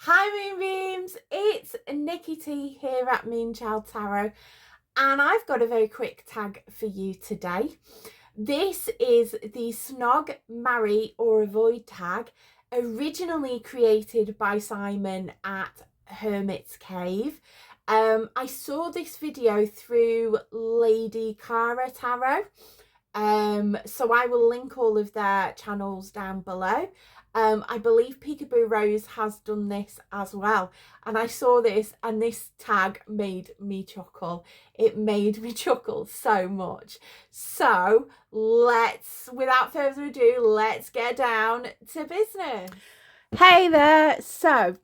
Hi Moonbeams, it's Nikki T here at Moonchild Tarot, and I've got a very quick tag for you today. This is the Snog, Marry or Avoid tag, originally created by Simon at Hermit's Cave. I saw this video through Lady Cara Tarot. So I will link all of their channels down below. I believe Peekaboo Rose has done this as well, and I saw this and this tag made me chuckle. It made me chuckle so much. So without further ado, let's get down to business. Hey there. So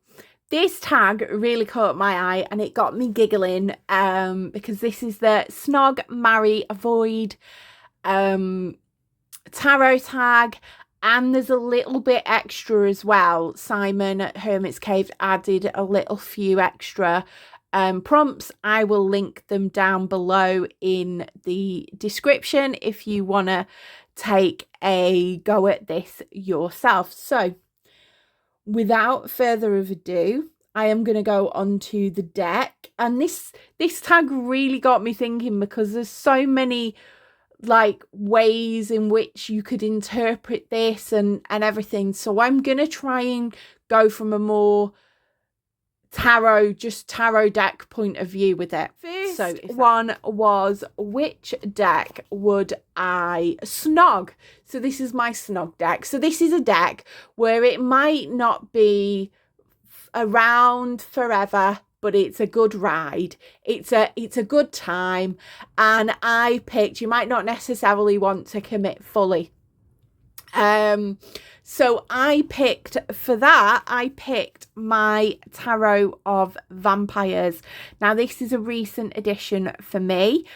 this tag really caught my eye and it got me giggling because this is the Snog, Marry, Avoid tarot tag, and there's a little bit extra as well. Simon at Hermit's Cave added a little few extra prompts. I will link them down below in the description if you want to take a go at this yourself. So without further ado, I am going to go onto the deck, and this tag really got me thinking because there's so many like ways in which you could interpret this and everything. So I'm gonna try and go from a more tarot deck point of view with it. First one was, which deck would I snog? So this is my snog deck. So this is a deck where it might not be around forever, but it's a good ride. It's a good time. And I picked, you might not necessarily want to commit fully. So I picked my Tarot of Vampires. Now this is a recent addition for me.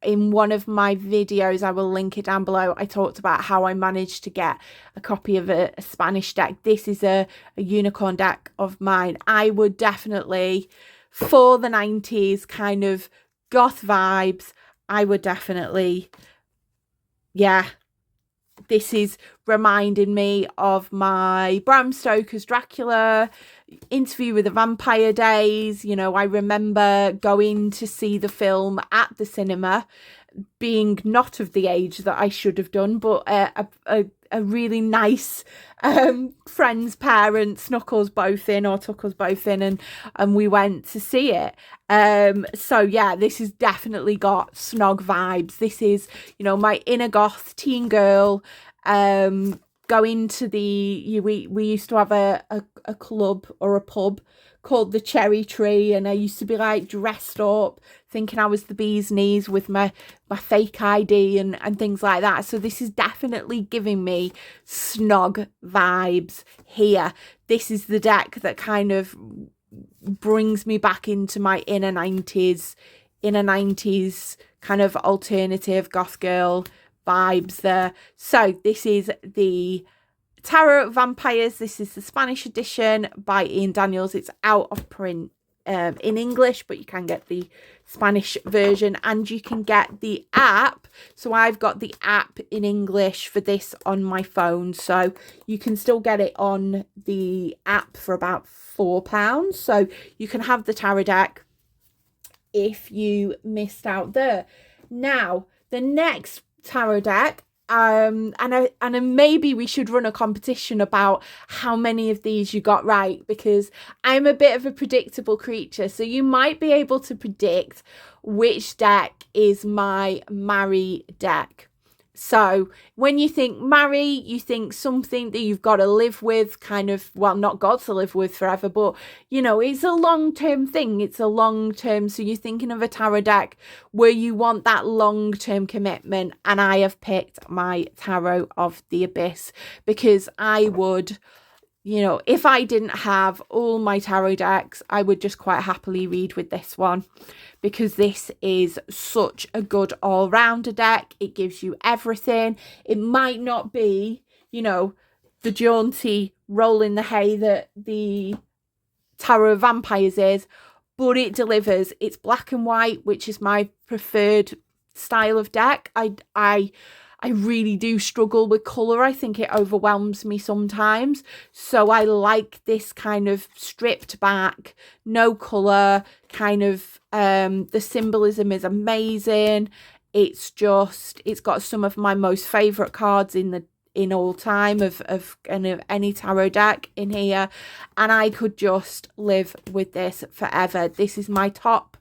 In one of my videos, I will link it down below, I talked about how I managed to get a copy of a Spanish deck. This is a unicorn deck of mine. I would definitely, for the 90s kind of goth vibes, I would definitely, yeah, this is reminding me of my Bram Stoker's Dracula, Interview with the Vampire days. You know, I remember going to see the film at the cinema, being not of the age that I should have done, but a really nice friend's parents took us both in, and we went to see it. So yeah, this has definitely got snog vibes. This is, you know, my inner goth teen girl going to we used to have a club or a pub called the Cherry Tree, and I used to be like dressed up thinking I was the bee's knees with my fake ID and things like that. So this is definitely giving me snog vibes here. This is the deck that kind of brings me back into my inner 90s kind of alternative goth girl vibes there. So this is the Tarot Vampires. This is the Spanish edition by Ian Daniels. It's out of print in English, but you can get the Spanish version and you can get the app. So I've got the app in English for this on my phone, so you can still get it on the app for about £4. So you can have the tarot deck if you missed out there. Now the next tarot deck, and maybe we should run a competition about how many of these you got right, because I'm a bit of a predictable creature, so you might be able to predict which deck is my marry deck. So when you think marry, you think something that you've got to live with, kind of, well, not got to live with forever, but, you know, it's a long-term thing. It's a long-term, so you're thinking of a tarot deck where you want that long-term commitment. And I have picked my Tarot of the Abyss because I would, you know, if I didn't have all my tarot decks, I would just quite happily read with this one, because this is such a good all-rounder deck. It gives you everything. It might not be, you know, the jaunty roll in the hay that the Tarot of Vampires is, but it delivers. It's black and white, which is my preferred style of deck. I I really do struggle with colour. I think it overwhelms me sometimes. So I like this kind of stripped back, no colour, kind of, the symbolism is amazing. It's got some of my most favourite cards in all time of kind of any tarot deck in here. And I could just live with this forever. This is my top.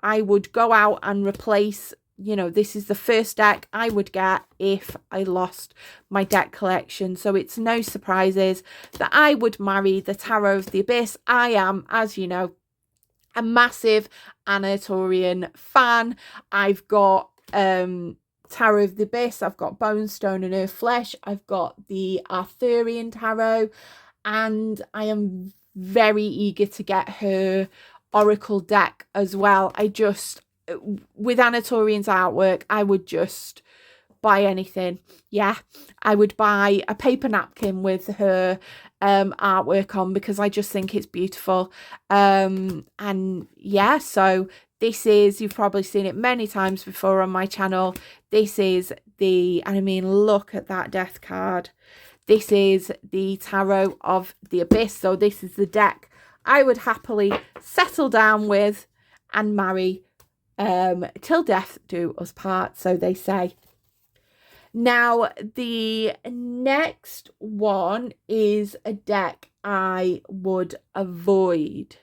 I would go out and replace, you know, this is the first deck I would get if I lost my deck collection. So it's no surprises that I would marry the Tarot of the Abyss. I am, as you know, a massive Anatolian fan. I've got Tarot of the Abyss, I've got Bone, Stone and Earth Flesh, I've got the Arthurian Tarot, and I am very eager to get her Oracle deck as well. With Anatolian's artwork, I would just buy anything. Yeah, I would buy a paper napkin with her artwork on, because I just think it's beautiful. And yeah, so this is, you've probably seen it many times before on my channel. This is I mean, look at that death card. This is the Tarot of the Abyss. So this is the deck I would happily settle down with and marry till death do us part, so they say. Now, the next one is a deck I would avoid.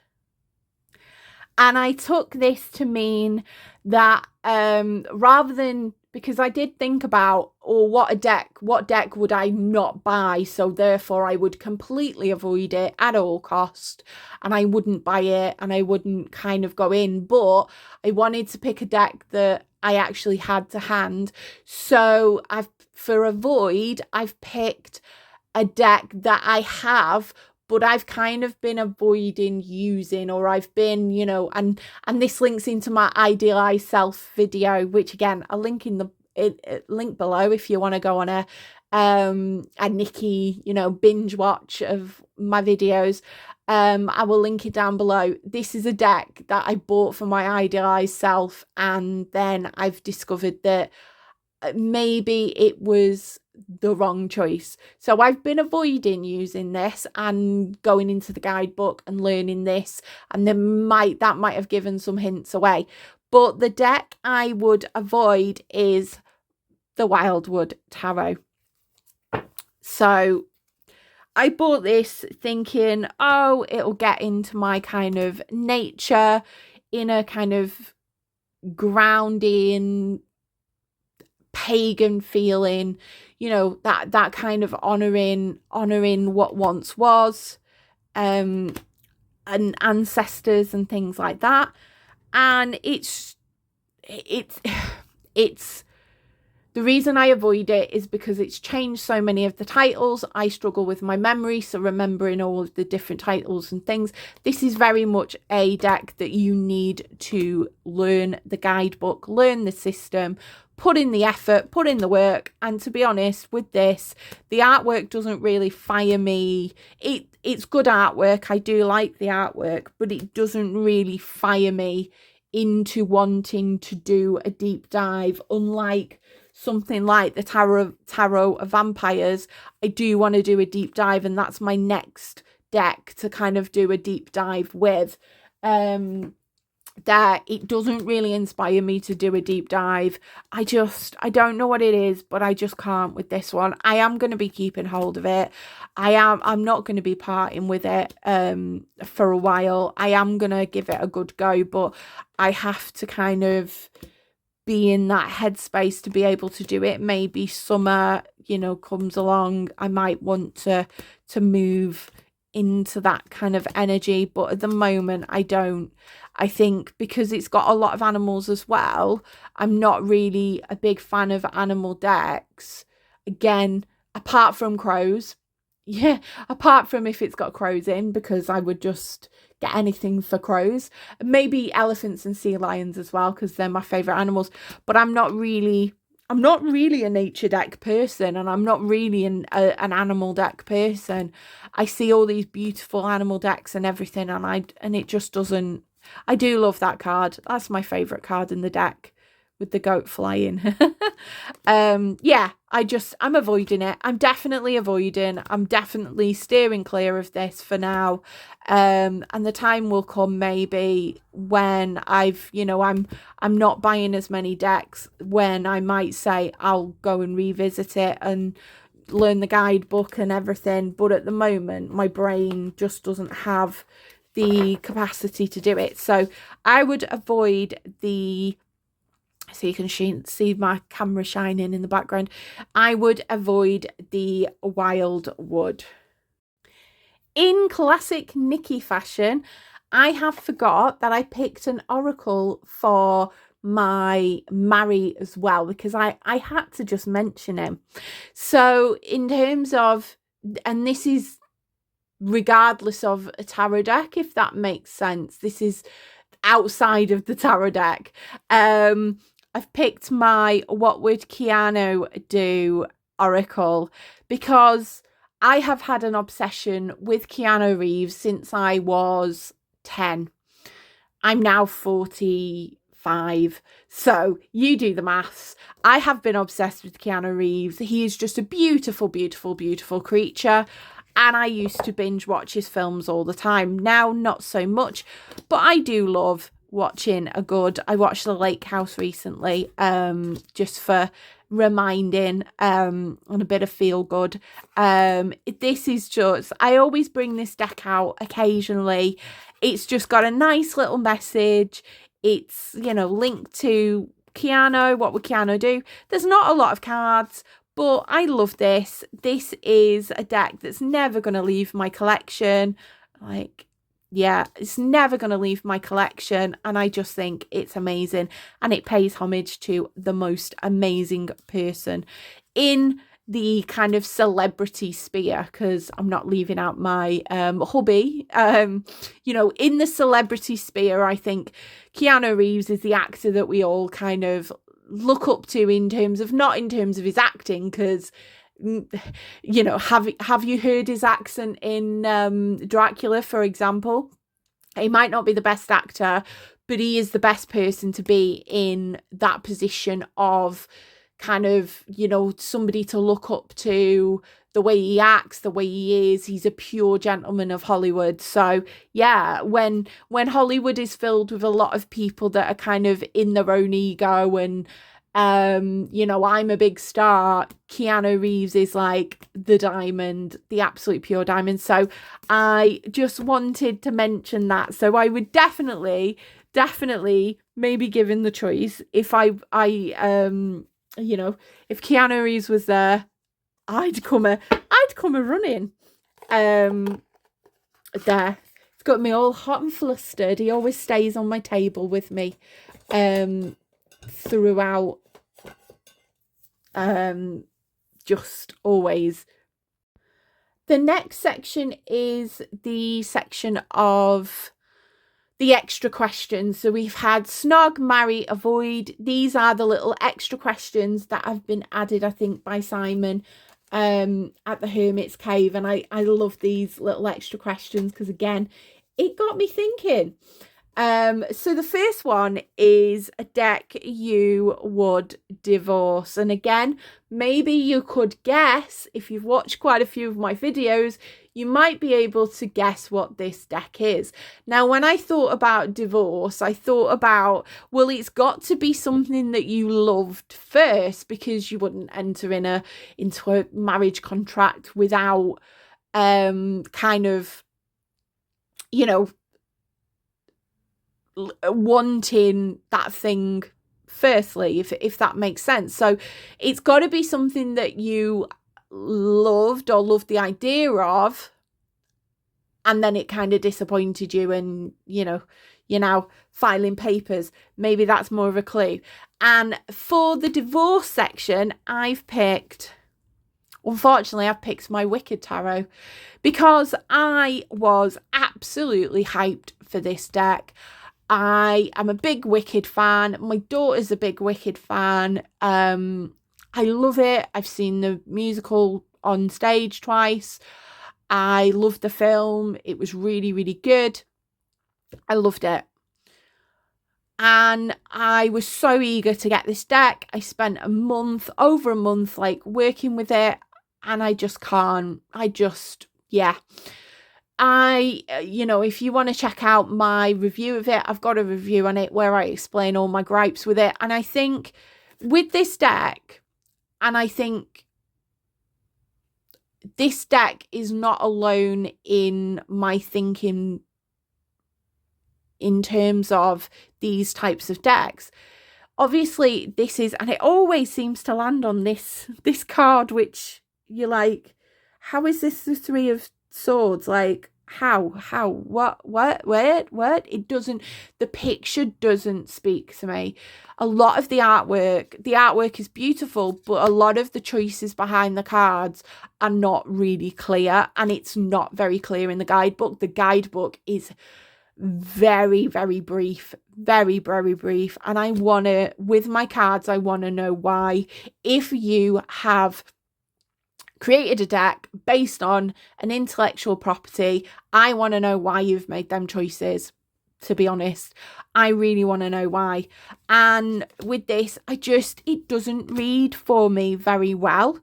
And I took this to mean that rather than, because I did think about, what deck would I not buy? So therefore I would completely avoid it at all cost, and I wouldn't buy it, and I wouldn't kind of go in. But I wanted to pick a deck that I actually had to hand. So for avoid, I've picked a deck that I have, but I've kind of been avoiding using, or I've been, you know, and this links into my idealized self video, which again, I'll link in the link below if you want to go on a Nikki, you know, binge watch of my videos. I will link it down below. This is a deck that I bought for my idealized self, and then I've discovered that maybe it was the wrong choice. So I've been avoiding using this and going into the guidebook and learning this, and that might have given some hints away. But the deck I would avoid is the Wildwood Tarot. So I bought this thinking, oh, it'll get into my kind of nature, in a kind of grounding, pagan feeling, you know, that kind of honoring what once was, and ancestors and things like that. And it's the reason I avoid it is because it's changed so many of the titles. I struggle with my memory, so remembering all of the different titles and things. This is very much a deck that you need to learn the guidebook, learn the system, put in the effort, put in the work. And to be honest with this, the artwork doesn't really fire me. It's good artwork. I do like the artwork, but it doesn't really fire me into wanting to do a deep dive. Unlike something like the Tarot of Vampires, I do want to do a deep dive, and that's my next deck to kind of do a deep dive with. That it doesn't really inspire me to do a deep dive. I don't know what it is, but I just can't with this one. I am going to be keeping hold of it. I'm not going to be parting with it for a while. I am going to give it a good go, but I have to kind of be in that headspace to be able to do it. Maybe summer, you know, comes along, I might want to move into that kind of energy, but at the moment I don't. I think because it's got a lot of animals as well, I'm not really a big fan of animal decks. Again, apart from crows. Yeah, apart from if it's got crows in, because I would just get anything for crows. Maybe elephants and sea lions as well, because they're my favourite animals. But I'm not really a nature deck person, and I'm not really an animal deck person. I see all these beautiful animal decks and everything, and it just doesn't. I do love that card. That's my favourite card in the deck, with the goat flying. Yeah, I'm avoiding it. I'm definitely avoiding. I'm definitely steering clear of this for now. And the time will come maybe when I'm not buying as many decks, when I might say I'll go and revisit it and learn the guidebook and everything. But at the moment, my brain just doesn't have the capacity to do it. So I would avoid the, so you can see my camera shining in the background, I would avoid the wild wood. In classic Nikki fashion, I have forgot that I picked an oracle for my Mary as well, because I had to just mention him. So in terms of, and this is regardless of a tarot deck, if that makes sense, this is outside of the tarot deck. I've picked my What Would Keanu Do oracle, because I have had an obsession with Keanu Reeves since I was 10. I'm now 45, so you do the maths. I have been obsessed with Keanu Reeves. He is just a beautiful, beautiful, beautiful creature. And I used to binge watch his films all the time. Now, not so much, but I do love watching a good. I watched The Lake House recently, just for reminding, and a bit of feel good. This is just, I always bring this deck out occasionally. It's just got a nice little message. It's, linked to Keanu. What would Keanu do? There's not a lot of cards, but I love this. This is a deck that's never going to leave my collection. It's never going to leave my collection. And I just think it's amazing. And it pays homage to the most amazing person in the kind of celebrity sphere, because I'm not leaving out my hubby. In the celebrity sphere, I think Keanu Reeves is the actor that we all kind of look up to, not in terms of his acting, because have you heard his accent in Dracula, for example? He might not be the best actor, but he is the best person to be in that position of kind of, somebody to look up to, the way he acts, the way he is. He's a pure gentleman of Hollywood. So yeah, when Hollywood is filled with a lot of people that are kind of in their own ego and I'm a big star, Keanu Reeves is like the diamond, the absolute pure diamond. So I just wanted to mention that. So I would definitely, maybe given the choice, if if Keanu Reeves was there, I'd come a running. There, it's got me all hot and flustered. He always stays on my table with me throughout, just always. The next section is the section of the extra questions. So we've had Snog, Marry, Avoid. These are the little extra questions that have been added, I think, by Simon at the Hermit's Cave. And I love these little extra questions because, again, it got me thinking. So the first one is a deck you would divorce. And again, maybe you could guess, if you've watched quite a few of my videos, you might be able to guess what this deck is. Now, when I thought about divorce, I thought about, well, it's got to be something that you loved first, because you wouldn't enter into a marriage contract without kind of, wanting that thing firstly, if that makes sense. So it's got to be something that you loved or loved the idea of, and then it kind of disappointed you, and you're now filing papers. Maybe that's more of a clue. And for the divorce section, unfortunately I've picked my Wicked Tarot, because I was absolutely hyped for this deck. I am a big Wicked fan. My daughter's a big Wicked fan. I love it. I've seen the musical on stage twice. I loved the film. It was really, really good. I loved it. And I was so eager to get this deck. I spent over a month, like working with it, and I just can't. Yeah. If you want to check out my review of it, I've got a review on it where I explain all my gripes with it. And I think with this deck, and I think this deck is not alone in my thinking in terms of these types of decks. Obviously, this is, and it always seems to land on this card, which you're like, how is this the Three of Swords? Like, how, what, it doesn't, the picture doesn't speak to me. A lot of the artwork is beautiful, but a lot of the choices behind the cards are not really clear, and it's not very clear in the guidebook. The guidebook is very, very brief, very, very brief. And with my cards, I want to know why. If you have created a deck based on an intellectual property, I want to know why you've made them choices. To be honest, I really want to know why. And with this, it doesn't read for me very well.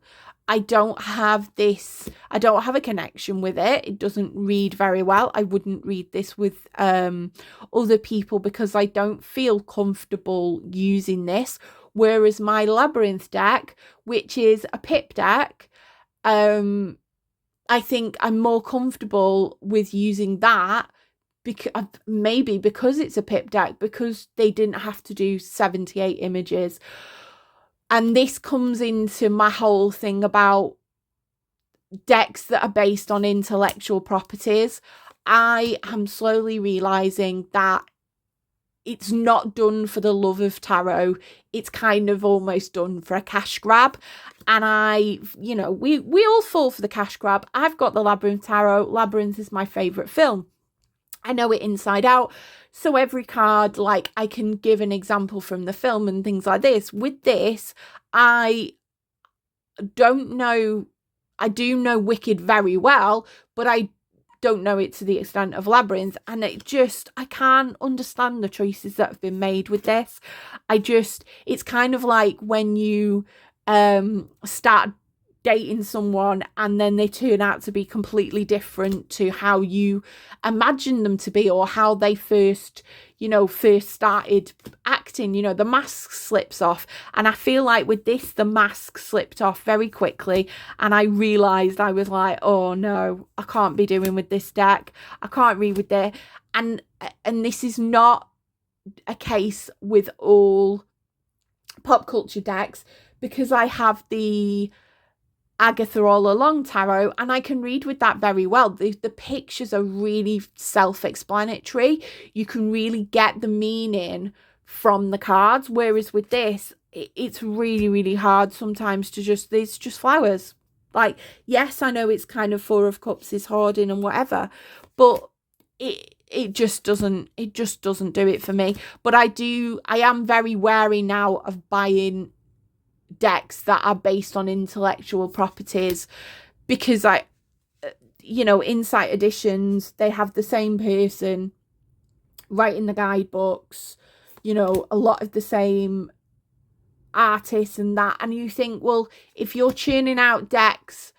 I don't have a connection with it. It doesn't read very well. I wouldn't read this with other people because I don't feel comfortable using this. Whereas my Labyrinth deck, which is a pip deck, I think I'm more comfortable with using that because it's a pip deck, because they didn't have to do 78 images. And this comes into my whole thing about decks that are based on intellectual properties. I am slowly realizing that it's not done for the love of tarot. It's kind of almost done for a cash grab. And we all fall for the cash grab. I've got the Labyrinth Tarot. Labyrinth is my favourite film. I know it inside out. So every card, like, I can give an example from the film and things like this. With this, I don't know. I do know Wicked very well, but I don't know it to the extent of Labyrinth. And I can't understand the choices that have been made with this. It's kind of like when you start dating someone and then they turn out to be completely different to how you imagine them to be, or how they first started acting. The mask slips off, and I feel like with this, the mask slipped off very quickly, and I realized, I was like, oh no, I can't be doing with this deck. I can't read with it. And this is not a case with all pop culture decks, because I have the Agatha All Along tarot, and I can read with that very well. The pictures are really self-explanatory. You can really get the meaning from the cards, whereas with this, it's really, really hard sometimes to it's just flowers. Like, yes, I know it's kind of Four of Cups is hoarding and whatever, but it just doesn't do it for me. But I am very wary now of buying decks that are based on intellectual properties, because Insight Editions, they have the same person writing the guidebooks, a lot of the same artists and that, and you think, well, if you're churning out decks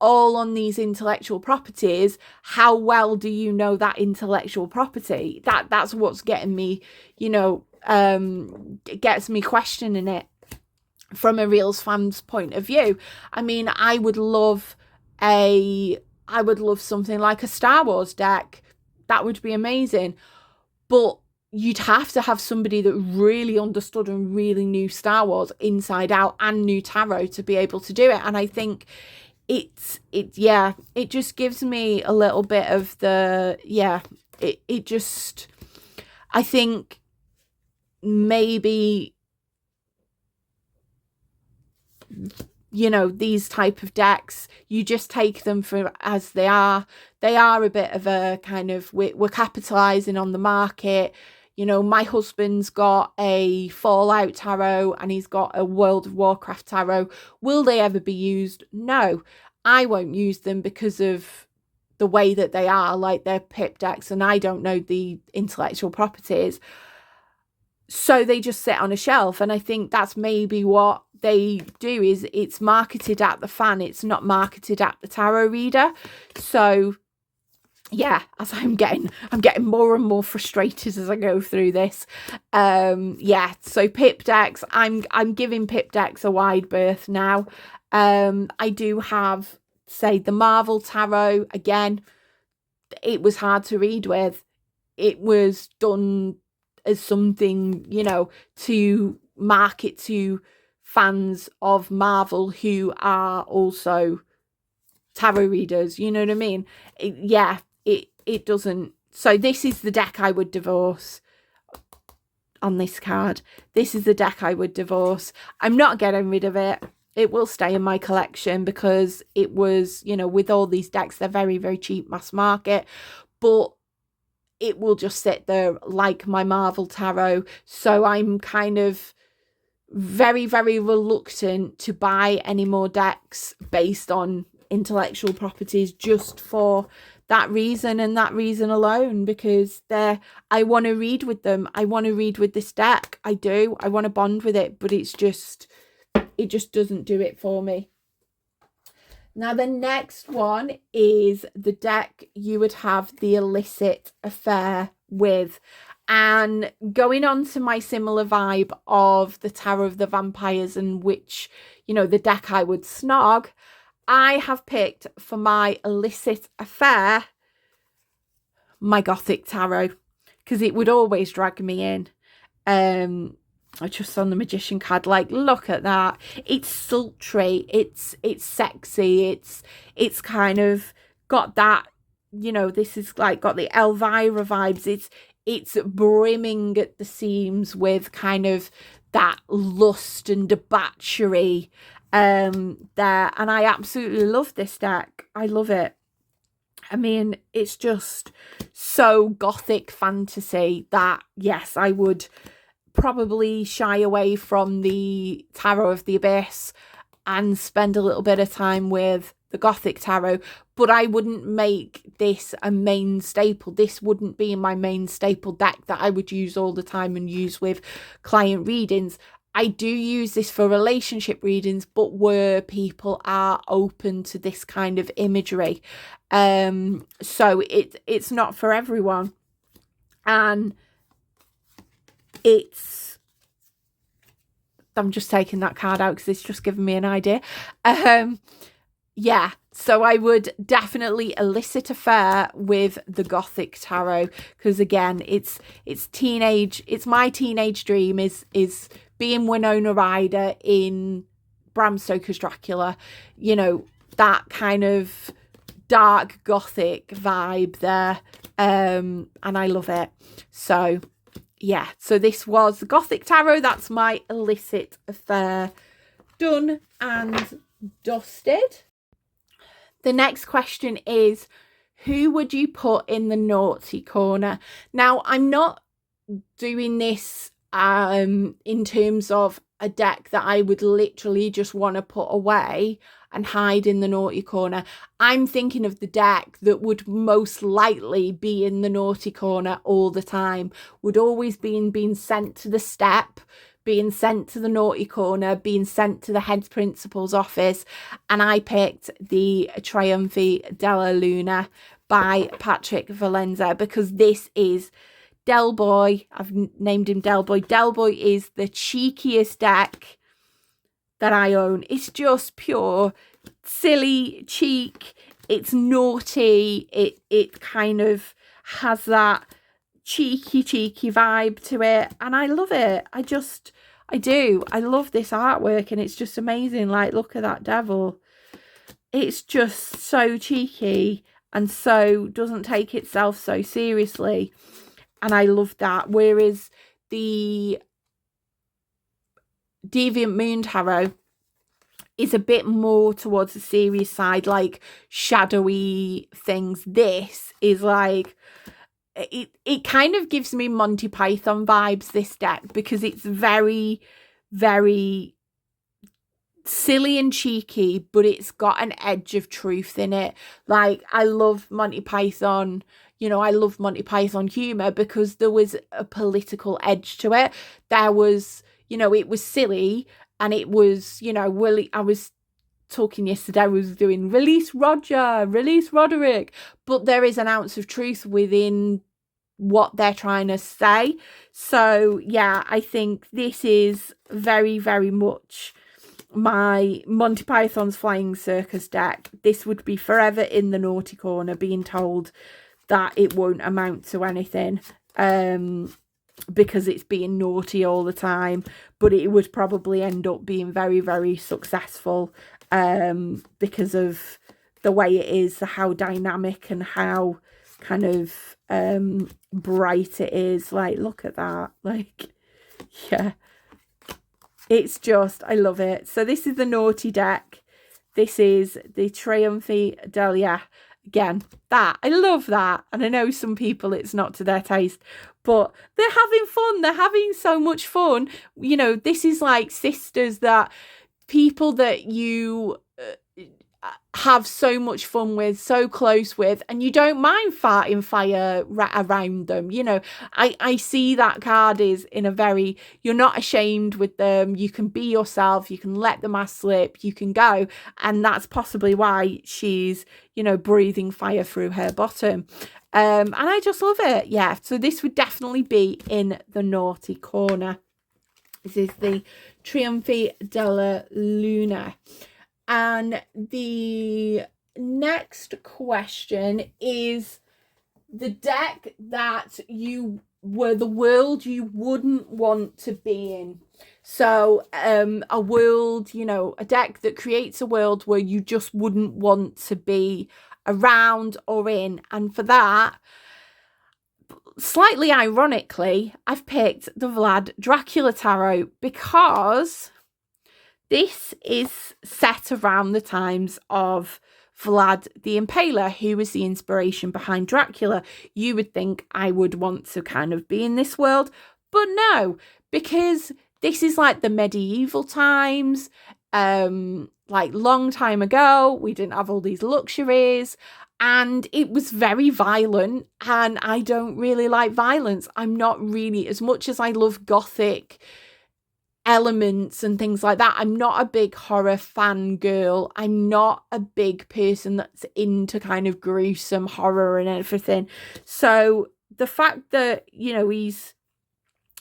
all on these intellectual properties, how well do you know that intellectual property? That's what's getting me, gets me questioning it from a Reels fan's point of view. I mean, I would love something like a Star Wars deck. That would be amazing. But you'd have to have somebody that really understood and really knew Star Wars inside out and knew tarot to be able to do it. And I think it just gives me a little bit of I think maybe, these type of decks, you just take them for as they are. They are a bit of a kind of, we're capitalizing on the market. My husband's got a Fallout tarot and he's got a World of Warcraft tarot. Will they ever be used? No, I won't use them because of the way that they are, like they're pip decks, and I don't know the intellectual properties. so they just sit on a shelf. And I think that's maybe what they do, is it's marketed at the fan, it's not marketed at the tarot reader. So yeah, as I'm getting more and more frustrated as I go through this. Yeah, so pip decks, I'm giving pip decks a wide berth now. I do have, say, the Marvel Tarot. Again, it was hard to read with. It was done as something, you know, to market to fans of Marvel who are also tarot readers, you know what I mean? It doesn't. So this is the deck I would divorce on this card. This is the deck I would divorce. I'm not getting rid of it. It will stay in my collection because it was, you know, with all these decks, they're very, very cheap mass market, but it will just sit there like my Marvel Tarot. So I'm kind of very, very reluctant to buy any more decks based on intellectual properties, just for that reason and that reason alone, because I want to read with them. I want to read with this deck. I do. I want to bond with it, but it just doesn't do it for me. Now, the next one is the deck you would have the Illicit affair with. And going on to my similar vibe of the Tarot of the Vampires, and which, you know, the deck I would snog, I have picked for my Illicit affair my Gothic Tarot, because it would always drag me in. I just on the Magician card, like, look at that. It's sultry, it's sexy, it's kind of got that, you know, this is like got the Elvira vibes. It's brimming at the seams with kind of that lust and debauchery there, and I absolutely love this deck. I love it. I mean, it's just so gothic fantasy that, yes, I would probably shy away from the Tarot of the Abyss and spend a little bit of time with the Gothic Tarot, but I wouldn't make this a main staple. This wouldn't be my main staple deck that I would use all the time and use with client readings. I do use this for relationship readings, but where people are open to this kind of imagery. So it's not for everyone. And I'm just taking that card out because it's just given me an idea. Yeah, so I would definitely Illicit affair with the Gothic Tarot, because again, it's teenage. It's my teenage dream is being Winona Ryder in Bram Stoker's Dracula. You know, that kind of dark gothic vibe there, and I love it. So yeah, so this was the Gothic Tarot. That's my Illicit affair done and dusted. The next question is, who would you put in the naughty corner? Now, I'm not doing this in terms of a deck that I would literally just want to put away and hide in the naughty corner. I'm thinking of the deck that would most likely be in the naughty corner all the time, would always be being sent to the step, being sent to the naughty corner, being sent to the head principal's office. And I picked the Trionfi della Luna by Patrick Valenza, because this is Del Boy. I've named him Del Boy. Del Boy is the cheekiest deck that I own. It's just pure silly cheek. It's naughty. It kind of has that cheeky vibe to it, and I love it. I do. I love this artwork, and it's just amazing. Like, look at that devil. It's just so cheeky and so doesn't take itself so seriously, and I love that. Whereas the Deviant Moon Tarot is a bit more towards the serious side, like shadowy things. This is like, it kind of gives me Monty Python vibes, this deck, because it's very, very silly and cheeky, but it's got an edge of truth in it. Like, I love Monty Python. I love Monty Python humor because there was a political edge to it. There was, it was silly, and it was, really, I was talking yesterday, I was doing release Roger, release Roderick, but there is an ounce of truth within what they're trying to say. So yeah, I think this is very, very much my Monty Python's Flying Circus deck. This would be forever in the naughty corner, being told that it won't amount to anything because it's being naughty all the time, but it would probably end up being very, very successful because of the way it is, how dynamic and how kind of bright it is. Like, look at that. Like, yeah, it's just, I love it. So this is the naughty deck. This is the Triumphi Delia. Again, that, I love that. And I know some people it's not to their taste, but they're having fun. They're having so much fun. This is like sisters, that people that you have so much fun with, so close with, and you don't mind farting fire around them. I see that card is in a very, you're not ashamed with them, you can be yourself, you can let the mask slip, you can go, and that's possibly why she's breathing fire through her bottom, and I just love it. Yeah, so this would definitely be in the naughty corner. This is the Triumphi della Luna. And the next question is the deck that you were the world you wouldn't want to be in. So a world, a deck that creates a world where you just wouldn't want to be around or in. And for that, slightly ironically, I've picked the Vlad Dracula Tarot because this is set around the times of Vlad the Impaler, who was the inspiration behind Dracula. You would think I would want to kind of be in this world, but no, because this is like the medieval times, like long time ago. We didn't have all these luxuries, and it was very violent, and I don't really like violence. I'm not really, as much as I love gothic elements and things like that, I'm not a big horror fan girl. I'm not a big person that's into kind of gruesome horror and everything. So the fact that, he's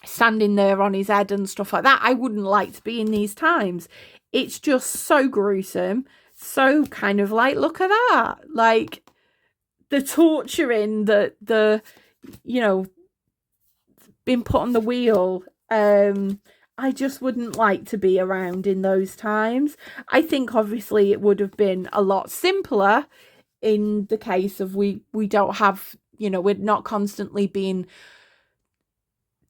standing there on his head and stuff like that, I wouldn't like to be in these times. It's just so gruesome. So kind of like, look at that. Like the torturing, the being put on the wheel. I just wouldn't like to be around in those times. I think obviously it would have been a lot simpler in the case of we don't have, we're not constantly being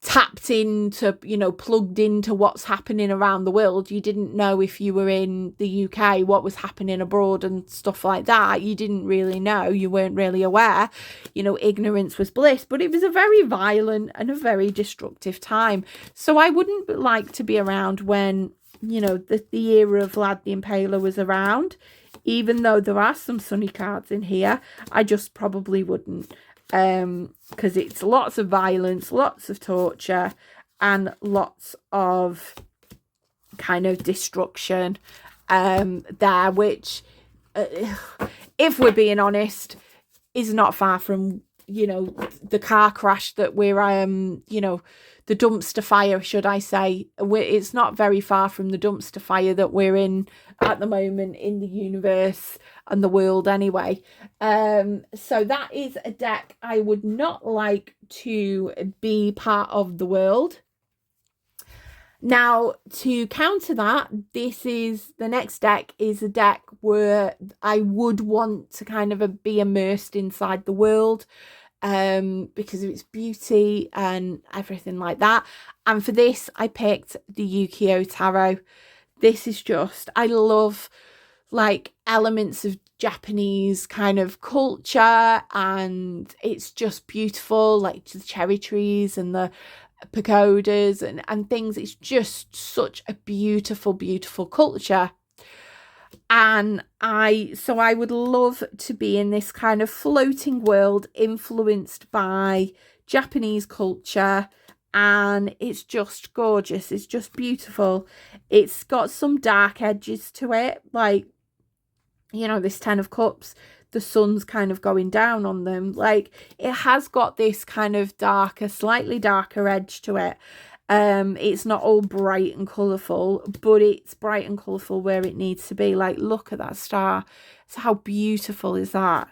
tapped into, plugged into what's happening around the world. You didn't know if you were in the UK what was happening abroad and stuff like that. You didn't really know. You weren't really aware. Ignorance was bliss, but it was a very violent and a very destructive time. So I wouldn't like to be around when, the era of Vlad the Impaler was around. Even though there are some sunny cards in here, I just probably wouldn't. Because it's lots of violence, lots of torture, and lots of kind of destruction there, which, if we're being honest, is not far from, the car crash that we're, the dumpster fire, should I say. It's not very far from the dumpster fire that we're in at the moment in the universe and the world anyway. So that is a deck I would not like to be part of the world. Now, to counter that, the next deck is a deck where I would want to kind of be immersed inside the world, because of its beauty and everything like that. And for this, I picked the Ukiyo Tarot. This is just, I love like elements of Japanese kind of culture, and it's just beautiful, like the cherry trees and the pagodas and things. It's just such a beautiful, beautiful culture. And so I would love to be in this kind of floating world influenced by Japanese culture, and it's just gorgeous. It's just beautiful. It's got some dark edges to it, like, you know, this 10 of Cups, the sun's kind of going down on them. Like, it has got this kind of darker, slightly darker edge to it. It's not all bright and colourful, but it's bright and colourful where it needs to be. Like, look at that star. So how beautiful is that?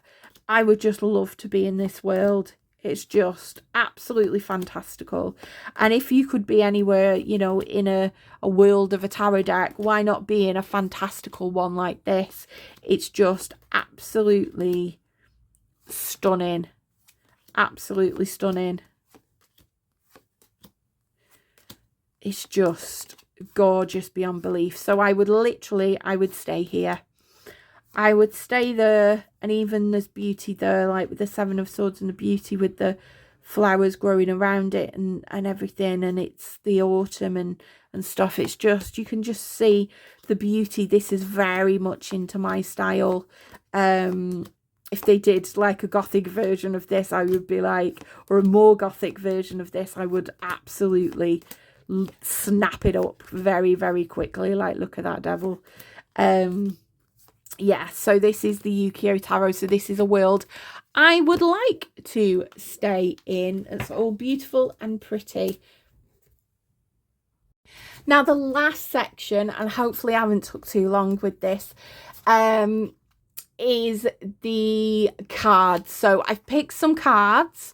I would just love to be in this world. It's just absolutely fantastical. And if you could be anywhere, you know, in a world of a tarot deck, why not be in a fantastical one like this? It's just absolutely stunning. Absolutely stunning. It's just gorgeous beyond belief. So I would stay here. I would stay there, and even there's beauty there, like with the 7 of Swords and the beauty with the flowers growing around it and everything, and it's the autumn and stuff. It's just, you can just see the beauty. This is very much into my style. If they did like a gothic version of this, I would be like, or a more gothic version of this, I would absolutely snap it up very, very quickly. Like, look at that devil. Yeah, so this is the Ukiyo Tarot. So this is a world I would like to stay in. It's all beautiful and pretty. Now, the last section, and hopefully I haven't took too long with this, is the cards. So I've picked some cards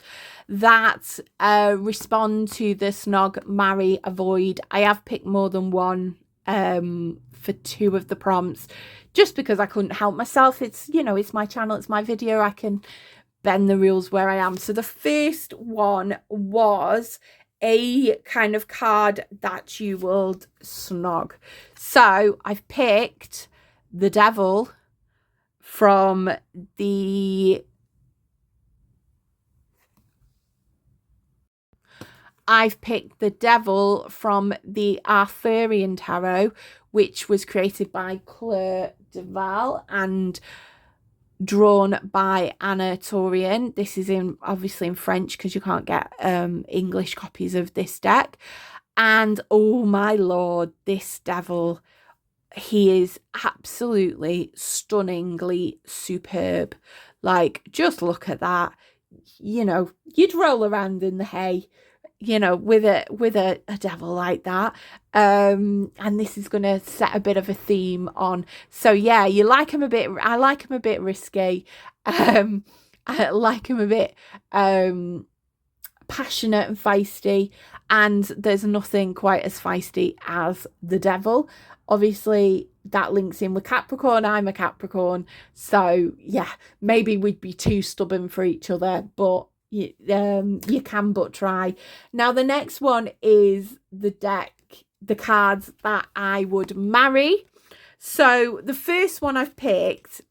that respond to the Snog, marry, avoid. I have picked more than one for 2 of the prompts, just because I couldn't help myself. It's, you know, it's my channel, it's my video, I can bend the rules where I am. So the first one was a kind of card that you would snog. So I've picked the Devil from the Arthurian Tarot, which was created by Claire Duval and drawn by Anna Torian. This is obviously in French because you can't get English copies of this deck. And oh my lord, this devil, he is absolutely stunningly superb. Like, just look at that. You know, you'd roll around in the hay, you know, with a devil like that. And this is going to set a bit of a theme on. So yeah, you like him a bit. I like him a bit risky. I like him a bit passionate and feisty, and there's nothing quite as feisty as the devil. Obviously that links in with Capricorn. I'm a Capricorn, so yeah, maybe we'd be too stubborn for each other, but you can but try. Now the next one is the cards that I would marry. So the first one I've picked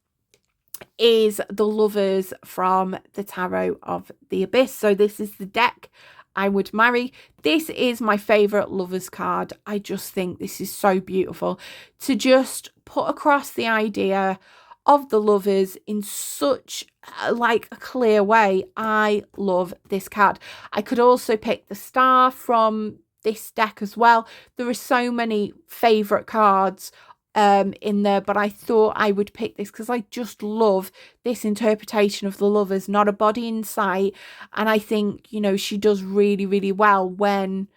is the Lovers from the Tarot of the Abyss. So this is the deck I would marry. This is my favourite Lovers card. I just think this is so beautiful to just put across the idea of the lovers in such like a clear way. I love this card. I could also pick the Star from this deck as well. There are so many favourite cards in there, but I thought I would pick this because I just love this interpretation of the lovers, not a body in sight. And I think, you know, she does really, really well when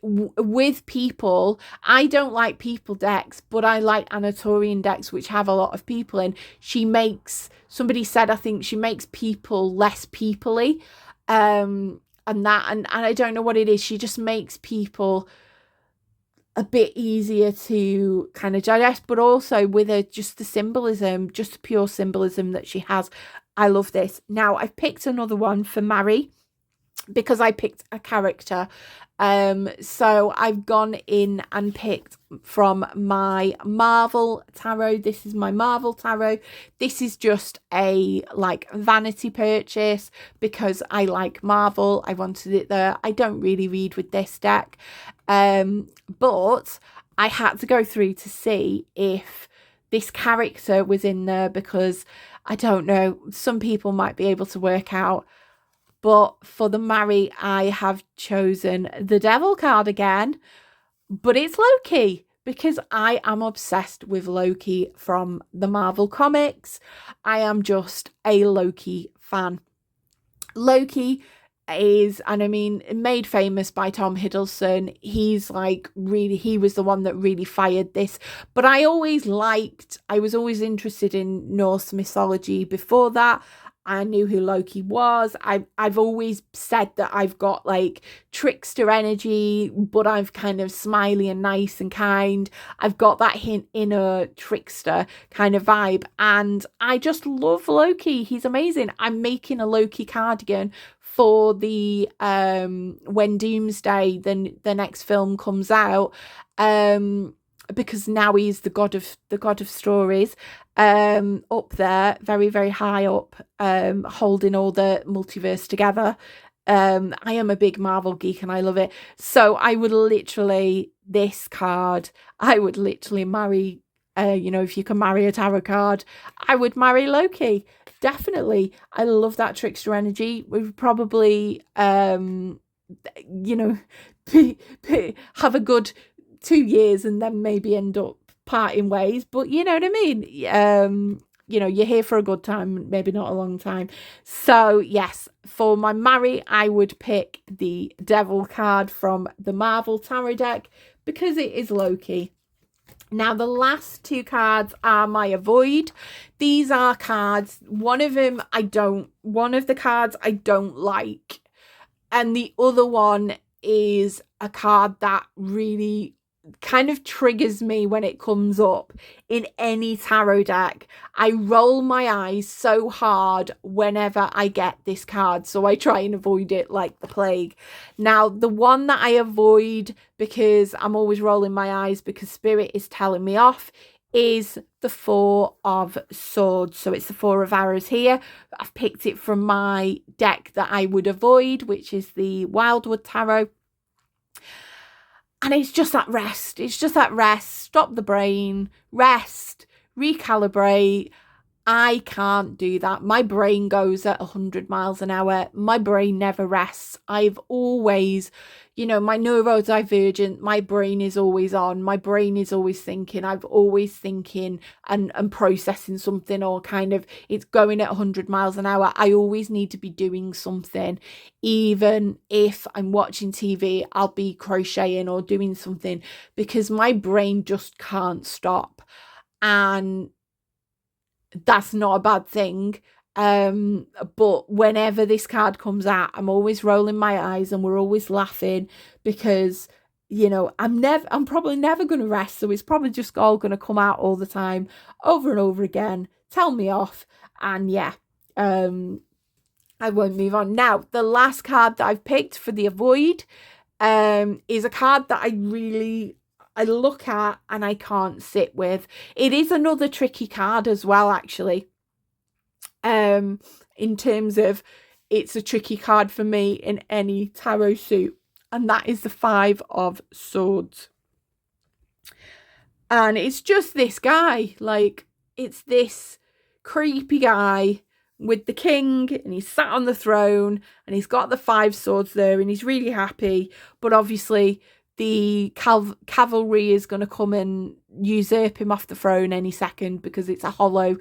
with people. I don't like people decks, but I like Anatorian decks which have a lot of people in. She makes, somebody said, I think she makes people less peoply, and I don't know what it is. She just makes people a bit easier to kind of digest, but also with her, just the symbolism, just the pure symbolism that she has. I love this. Now I've picked another one for marry because I picked a character. So I've gone in and picked from my Marvel tarot. This is my Marvel tarot. This is just a like vanity purchase because I like Marvel. I wanted it there. I don't really read with this deck, but I had to go through to see if this character was in there because, I don't know, some people might be able to work out. But for the marry, I have chosen the devil card again. But it's Loki, because I am obsessed with Loki from the Marvel comics. I am just a Loki fan. Loki is, and I mean, made famous by Tom Hiddleston. He's like really, he was the one that really fired this. But I was always interested in Norse mythology before that. I knew who Loki was. I've always said that I've got like trickster energy, but I'm kind of smiley and nice and kind. I've got that inner trickster kind of vibe, and I just love Loki. He's amazing. I'm making a Loki cardigan for the when Doomsday, the next film comes out, because now he's the god of stories, up there, very, very high up, holding all the multiverse together. I am a big Marvel geek and I love it. So I would literally, this card, I would literally marry, if you can marry a tarot card, I would marry Loki. Definitely. I love that trickster energy. We've probably, have a good 2 years and then maybe end up parting ways, but you know what I mean. You're here for a good time, maybe not a long time. So yes, for my marry, I would pick the devil card from the Marvel tarot deck because it is Loki. Now, the last 2 cards are my avoid. These are cards, one of the cards I don't like, and the other one is a card that really kind of triggers me when it comes up in any tarot deck. I roll my eyes so hard whenever I get this card, so I try and avoid it like the plague. Now, the one that I avoid because I'm always rolling my eyes because Spirit is telling me off is the 4 of Swords. So it's the 4 of Arrows here. I've picked it from my deck that I would avoid, which is the Wildwood Tarot. And it's just that rest. It's just that rest. Stop the brain. Rest. Recalibrate. I can't do that. My brain goes at 100 miles an hour. My brain never rests. I've always, my neurodivergent, my brain is always on. My brain is always thinking. I'm always thinking and processing something, or kind of it's going at 100 miles an hour. I always need to be doing something. Even if I'm watching TV, I'll be crocheting or doing something because my brain just can't stop. And that's not a bad thing. But whenever this card comes out, I'm always rolling my eyes and we're always laughing because, I'm probably never going to rest. So it's probably just all going to come out all the time, over and over again, tell me off. And yeah, I won't move on. Now, the last card that I've picked for the avoid, is a card that I look at and I can't sit with. It is another tricky card as well, actually. In terms of it's a tricky card for me in any tarot suit, and that is the 5 of Swords. And it's just this guy, like it's this creepy guy with the king, and he's sat on the throne and he's got the 5 swords there and he's really happy, but obviously the cavalry is going to come and usurp him off the throne any second because it's a hollow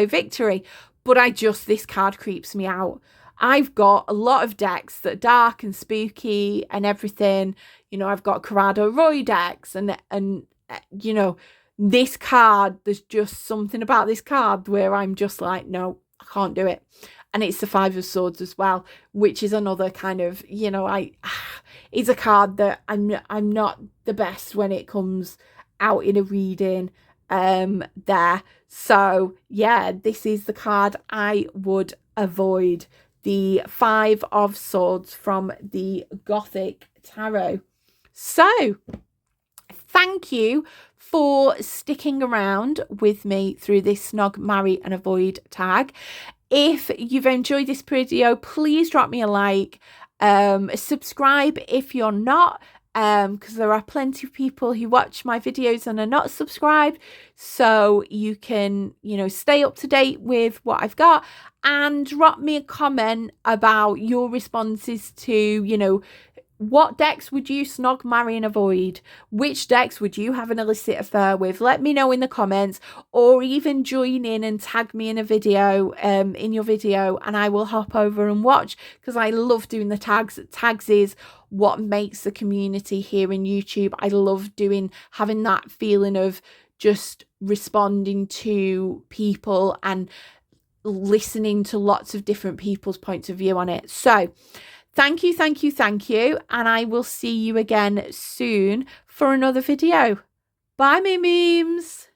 victory. But this card creeps me out. I've got a lot of decks that are dark and spooky and everything. I've got Corrado Roy decks and this card, there's just something about this card where I'm just like, no, I can't do it. And it's the 5 of Swords as well, which is another kind of, it's a card that I'm not the best when it comes out in a reading there. So yeah, this is the card I would avoid, the 5 of Swords from the Gothic Tarot. So thank you for sticking around with me through this Snog, Marry and Avoid tag. If you've enjoyed this video, please drop me a like, subscribe if you're not, because there are plenty of people who watch my videos and are not subscribed, so you can, you know, stay up to date with what I've got, and drop me a comment about your responses to, you know, what decks would you snog, marry and avoid? Which decks would you have an illicit affair with? Let me know in the comments, or even join in and tag me in a video, in your video, and I will hop over and watch, because I love doing the tags. Tags is what makes the community here in YouTube. I love having that feeling of just responding to people and listening to lots of different people's points of view on it. So thank you, thank you, thank you. And I will see you again soon for another video. Bye, me memes.